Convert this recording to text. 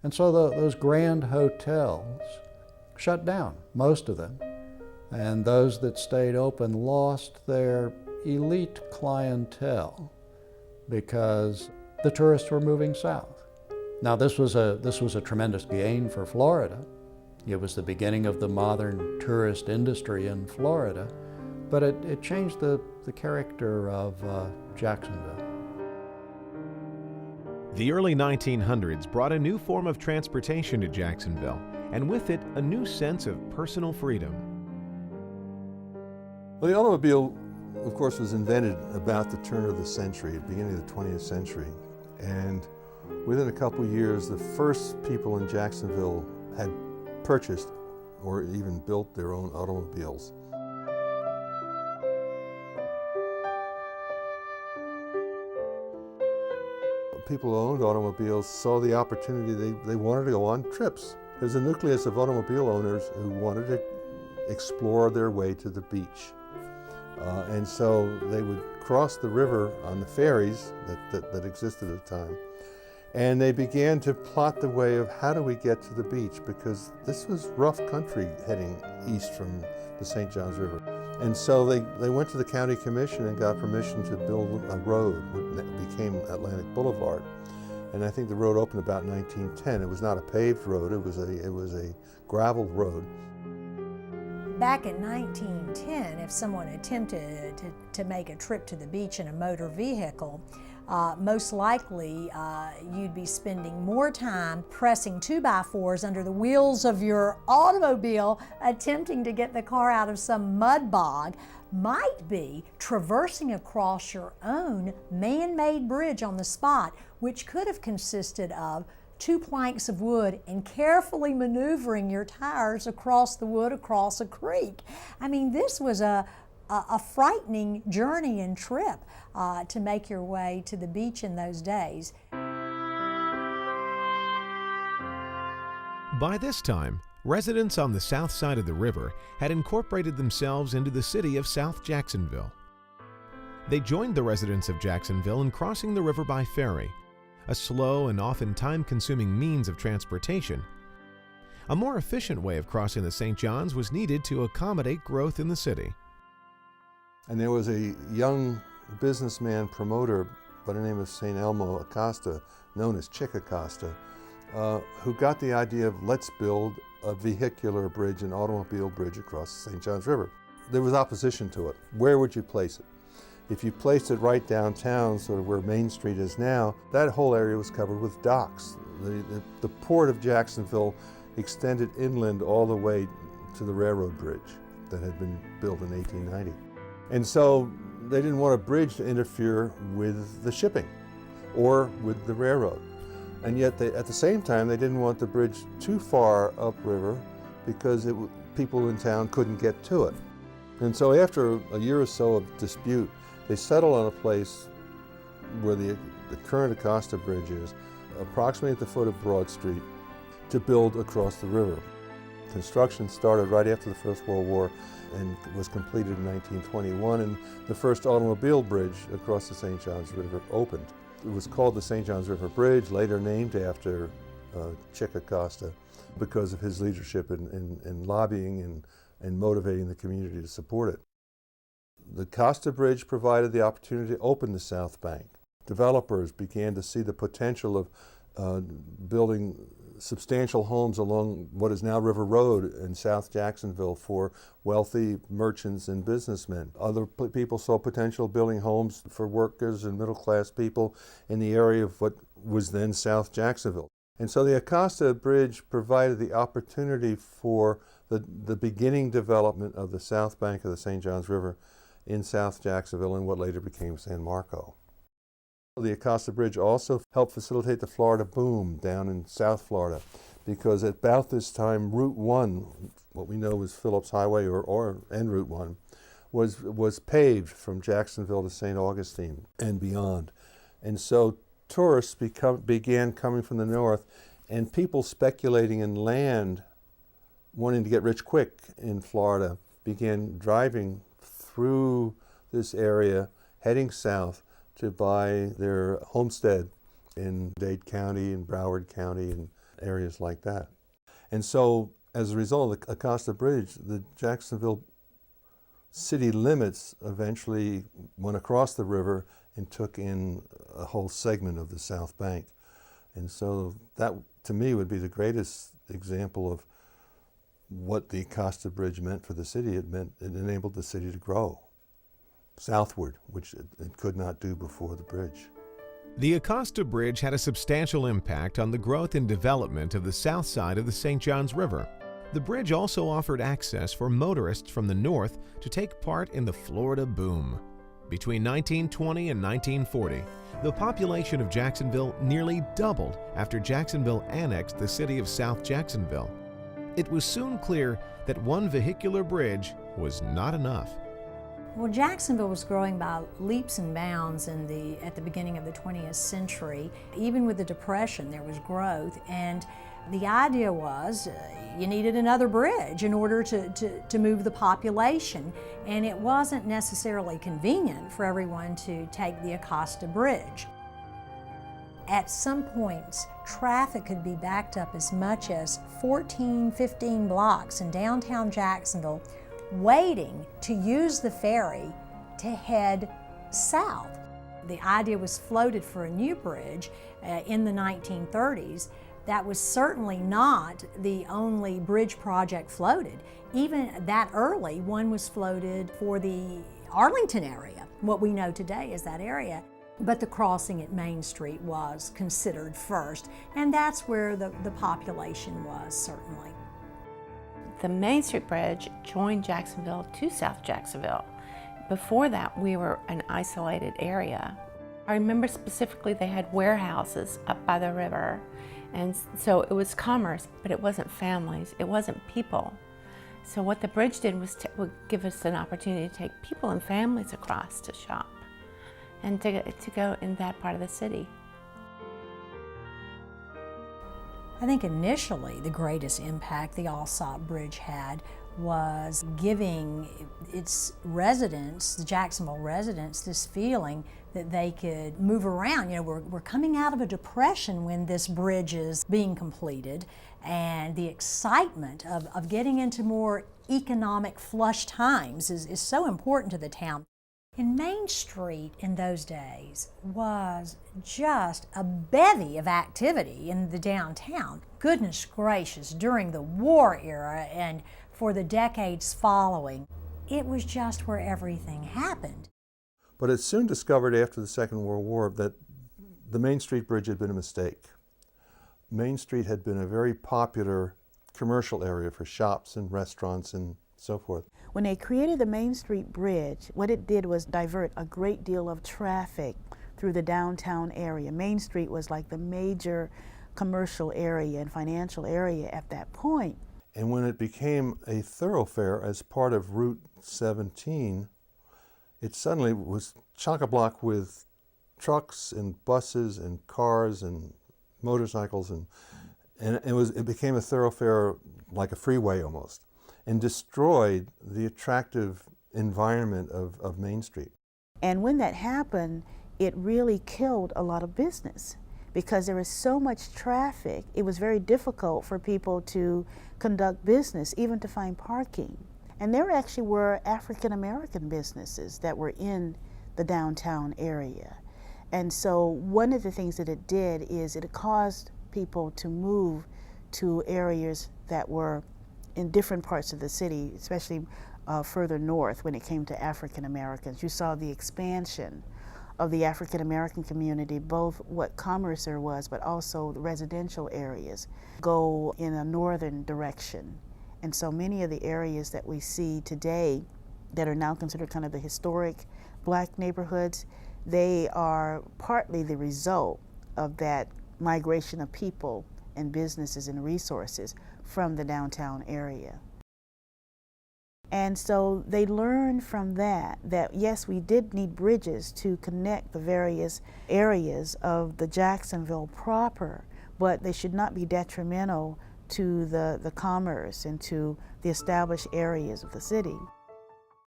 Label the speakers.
Speaker 1: And so those grand hotels shut down, most of them. And those that stayed open lost their elite clientele because the tourists were moving south. Now this was a tremendous gain for Florida. It was the beginning of the modern tourist industry in Florida, but it changed the character of Jacksonville.
Speaker 2: The early 1900s brought a new form of transportation to Jacksonville, and with it, a new sense of personal freedom.
Speaker 3: Well, the automobile, of course, was invented about the turn of the century, beginning of the 20th century. And within a couple of years, the first people in Jacksonville had purchased or even built their own automobiles. People who owned automobiles saw the opportunity. They wanted to go on trips. There's a nucleus of automobile owners who wanted to explore their way to the beach. And so they would cross the river on the ferries that existed at the time. And they began to plot the way of how do we get to the beach, because this was rough country heading east from the St. Johns River. And so they went to the county commission and got permission to build a road, which became Atlantic Boulevard. And I think the road opened about 1910. It was not a paved road, it was a gravel road.
Speaker 4: Back in 1910, if someone attempted to make a trip to the beach in a motor vehicle, most likely you'd be spending more time pressing 2x4s under the wheels of your automobile, attempting to get the car out of some mud bog, might be traversing across your own man-made bridge on the spot, which could have consisted of 2 planks of wood and carefully maneuvering your tires across the wood across a creek. I mean, this was a frightening journey and trip to make your way to the beach in those days.
Speaker 2: By this time, residents on the south side of the river had incorporated themselves into the city of South Jacksonville. They joined the residents of Jacksonville in crossing the river by ferry, a slow and often time-consuming means of transportation. A more efficient way of crossing the St. Johns was needed to accommodate growth in the city.
Speaker 3: And there was a young businessman promoter by the name of St. Elmo Acosta, known as Chick Acosta, who got the idea of let's build a vehicular bridge, an automobile bridge across the St. Johns River. There was opposition to it. Where would you place it? If you placed it right downtown, sort of where Main Street is now, that whole area was covered with docks. The port of Jacksonville extended inland all the way to the railroad bridge that had been built in 1890. And so they didn't want a bridge to interfere with the shipping or with the railroad. And yet, at the same time, they didn't want the bridge too far upriver because people in town couldn't get to it. And so after a year or so of dispute, they settled on a place where the current Acosta Bridge is, approximately at the foot of Broad Street, to build across the river. Construction started right after the First World War and was completed in 1921, and the first automobile bridge across the St. Johns River opened. It was called the St. Johns River Bridge, later named after Chick Acosta, because of his leadership in lobbying and motivating the community to support it. The Acosta Bridge provided the opportunity to open the South Bank. Developers began to see the potential of building substantial homes along what is now River Road in South Jacksonville for wealthy merchants and businessmen. Other people saw potential building homes for workers and middle-class people in the area of what was then South Jacksonville. And so the Acosta Bridge provided the opportunity for the beginning development of the South Bank of the St. Johns River in South Jacksonville and what later became San Marco. The Acosta Bridge also helped facilitate the Florida boom down in South Florida, because at about this time, Route 1, what we know as Phillips Highway and Route 1, was paved from Jacksonville to St. Augustine and beyond. And so tourists began coming from the north, and people speculating in land, wanting to get rich quick in Florida, began driving through this area, heading south to buy their homestead in Dade County and Broward County and areas like that. And so, as a result of the Acosta Bridge, the Jacksonville city limits eventually went across the river and took in a whole segment of the South Bank. And so that, to me, would be the greatest example of what the Acosta Bridge meant for the city. It enabled the city to grow southward, which it could not do before the bridge.
Speaker 2: The Acosta Bridge had a substantial impact on the growth and development of the south side of the St. Johns River. The bridge also offered access for motorists from the north to take part in the Florida boom. Between 1920 and 1940, the population of Jacksonville nearly doubled after Jacksonville annexed the city of South Jacksonville. It was soon clear that one vehicular bridge was not enough.
Speaker 4: Well, Jacksonville was growing by leaps and bounds at the beginning of the 20th century. Even with the Depression, there was growth, and the idea was you needed another bridge in order to move the population, and it wasn't necessarily convenient for everyone to take the Acosta Bridge. At some points, traffic could be backed up as much as 14, 15 blocks in downtown Jacksonville, waiting to use the ferry to head south. The idea was floated for a new bridge in the 1930s. That was certainly not the only bridge project floated. Even that early, one was floated for the Arlington area, what we know today as that area. But the crossing at Main Street was considered first, and that's where the population was, certainly.
Speaker 5: The Main Street Bridge joined Jacksonville to South Jacksonville. Before that, we were an isolated area. I remember specifically they had warehouses up by the river, and so it was commerce, but it wasn't families, it wasn't people. So what the bridge did was would give us an opportunity to take people and families across to shop and to go in that part of the city.
Speaker 4: I think initially the greatest impact the Alsop Bridge had was giving its residents, the Jacksonville residents, this feeling that they could move around. You know, we're coming out of a depression when this bridge is being completed, and the excitement of getting into more economic flush times is so important to the town. And Main Street in those days was just a bevy of activity in the downtown. Goodness gracious, during the war era and for the decades following, it was just where everything happened.
Speaker 3: But it's soon discovered after the Second World War that the Main Street Bridge had been a mistake. Main Street had been a very popular commercial area for shops and restaurants and so forth.
Speaker 6: When they created the Main Street Bridge, what it did was divert a great deal of traffic through the downtown area. Main Street was like the major commercial area and financial area at that point.
Speaker 3: And when it became a thoroughfare as part of Route 17, it suddenly was chock-a-block with trucks and buses and cars and motorcycles, and it became a thoroughfare like a freeway almost, and destroyed the attractive environment of Main Street.
Speaker 6: And when that happened, it really killed a lot of business because there was so much traffic. It was very difficult for people to conduct business, even to find parking. And there actually were African American businesses that were in the downtown area. And so one of the things that it did is it caused people to move to areas that were in different parts of the city, especially further north when it came to African Americans. You saw the expansion of the African American community, both what commerce there was, but also the residential areas, go in a northern direction. And so many of the areas that we see today that are now considered kind of the historic black neighborhoods, they are partly the result of that migration of people and businesses and resources from the downtown area. And so they learned from that yes, we did need bridges to connect the various areas of the Jacksonville proper, but they should not be detrimental to the commerce and to the established areas of the city.